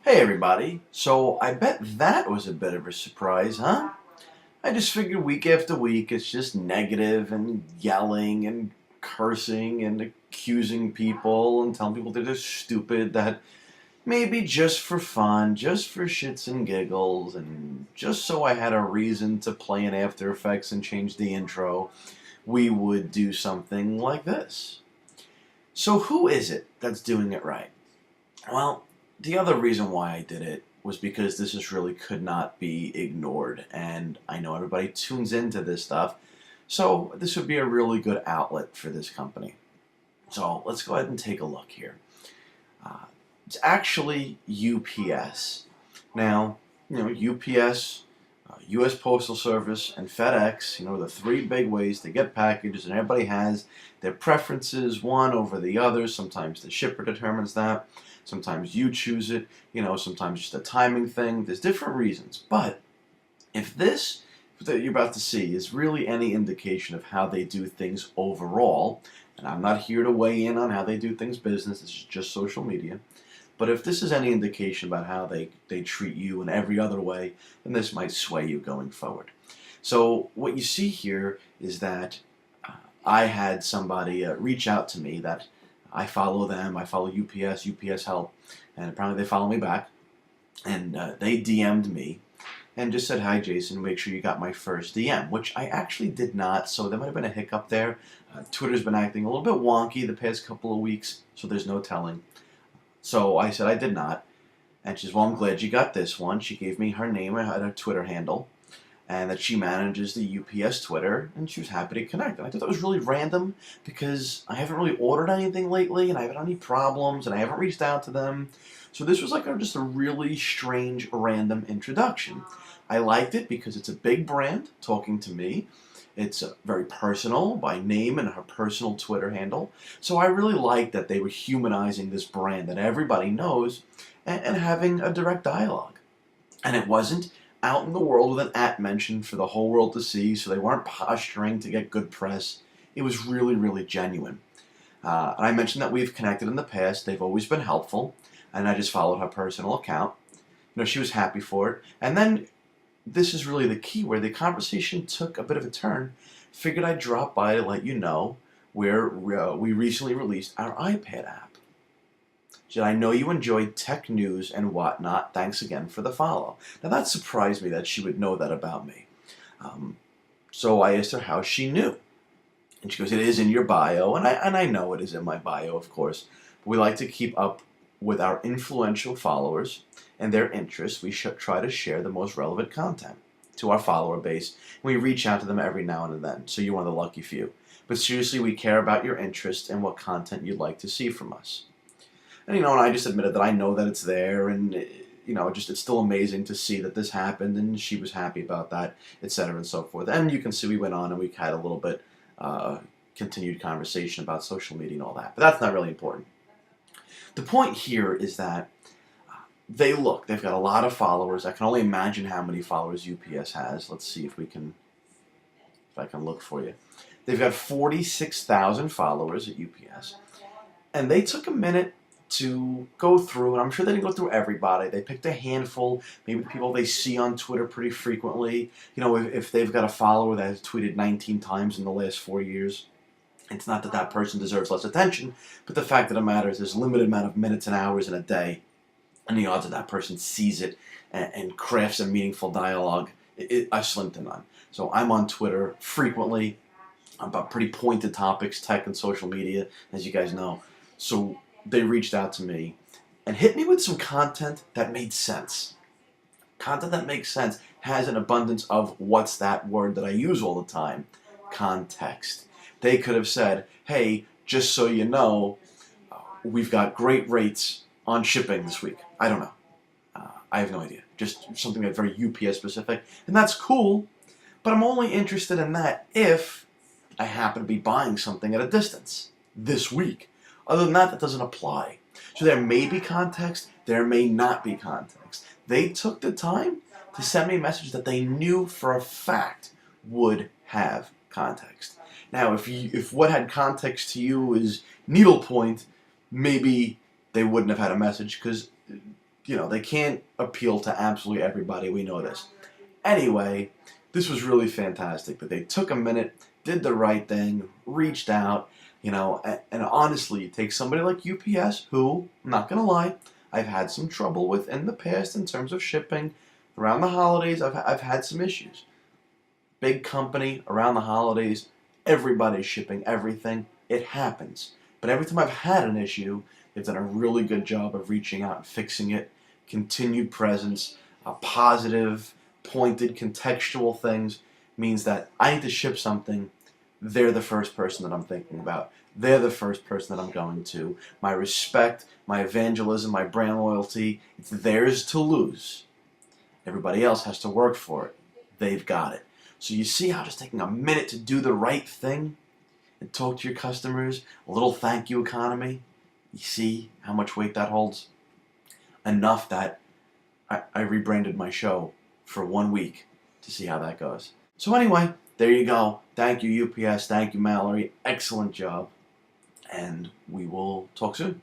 Hey everybody, so I bet that was a bit of a surprise, huh? I just figured week after week it's just negative and yelling and cursing and accusing people and telling people that they're stupid, that maybe just for fun, just for shits and giggles, and just so I had a reason to play in After Effects and change the intro, we would do something like this. So who is it that's doing it right? Well, the other reason why I did it was because this just really could not be ignored, and I know everybody tunes into this stuff, so this would be a really good outlet for this company. So let's go ahead and take a look here. Uh, it's actually UPS. Now, UPS, U.S. Postal Service, and FedEx, the three big ways to get packages, and everybody has their preferences, one over the other. Sometimes the shipper determines that. Sometimes you choose it. Sometimes just a timing thing. There's different reasons. But if this that you're about to see is really any indication of how they do things overall, and I'm not here to weigh in on how they do things business, this is just social media, but if this is any indication about how they treat you in every other way, then this might sway you going forward. So what you see here is that I had somebody reach out to me that I follow them, I follow UPS Help, and apparently they follow me back, and they DM'd me and just said, "Hi Jason, make sure you got my first DM," which I actually did not, so there might have been a hiccup there. Twitter's been acting a little bit wonky the past couple of weeks, so there's no telling. So I said I did not. And she says, "Well, I'm glad you got this one." She gave me her name and her Twitter handle, and that she manages the UPS Twitter, and she was happy to connect. And I thought that was really random because I haven't really ordered anything lately, and I haven't had any problems, and I haven't reached out to them. So this was like just a really strange, random introduction. I liked it because it's a big brand talking to me. It's very personal by name and her personal Twitter handle. So I really liked that they were humanizing this brand that everybody knows and having a direct dialogue. And it wasn't out in the world with an at mentioned for the whole world to see, so they weren't posturing to get good press. It was really, really genuine. And I mentioned that we've connected in the past. They've always been helpful, and I just followed her personal account. She was happy for it. And then this is really the key where the conversation took a bit of a turn. Figured I'd drop by to let you know where we recently released our iPad app. Said, "I know you enjoyed tech news and whatnot. Thanks again for the follow." Now that surprised me that she would know that about me. Um, so I asked her how she knew. And she goes, "It is in your bio." And I know it is in my bio, of course. But we like to keep up with our influential followers and their interests. We should try to share the most relevant content to our follower base. And we reach out to them every now and then, so you're one of the lucky few. But seriously, we care about your interests and what content you'd like to see from us. And I just admitted that I know that it's there, and just it's still amazing to see that this happened, and she was happy about that, etc. and so forth. And you can see we went on and we had a little bit continued conversation about social media and all that. But that's not really important. The point here is that they've got a lot of followers. I can only imagine how many followers UPS has. Let's see if I can look for you. They've got 46,000 followers at UPS, and they took a minute to go through, and I'm sure they didn't go through everybody. They picked a handful, maybe the people they see on Twitter pretty frequently. If they've got a follower that has tweeted 19 times in the last 4 years, it's not that that person deserves less attention, but the fact of the matter is there's a limited amount of minutes and hours in a day, and the odds that that person sees it and crafts a meaningful dialogue are slim to none. So I'm on Twitter frequently about pretty pointed topics, tech and social media, as you guys know. So they reached out to me and hit me with some content that made sense. Content that makes sense has an abundance of what's that word that I use all the time? Context. They could have said, "Hey, just so you know, we've got great rates on shipping this week." I don't know. I have no idea. Just something that's very UPS specific. And that's cool, but I'm only interested in that if I happen to be buying something at a distance this week. Other than that, that doesn't apply. So there may be context, there may not be context. They took the time to send me a message that they knew for a fact would have context. Now, if what had context to you is needlepoint, maybe they wouldn't have had a message because they can't appeal to absolutely everybody. We know this. Anyway, this was really fantastic that they took a minute, did the right thing, reached out, and honestly, take somebody like UPS, who, I'm not going to lie, I've had some trouble with in the past in terms of shipping. Around the holidays, I've had some issues. Big company, around the holidays, everybody's shipping everything. It happens. But every time I've had an issue, they've done a really good job of reaching out and fixing it. Continued presence, a positive, pointed, contextual things means that I need to ship something. They're the first person that I'm thinking about. They're the first person that I'm going to. My respect, my evangelism, my brand loyalty, it's theirs to lose. Everybody else has to work for it. They've got it. So you see how just taking a minute to do the right thing and talk to your customers, a little thank you economy, you see how much weight that holds? Enough that I rebranded my show for 1 week to see how that goes. So anyway, there you go. Thank you, UPS. Thank you, Mallory. Excellent job. And we will talk soon.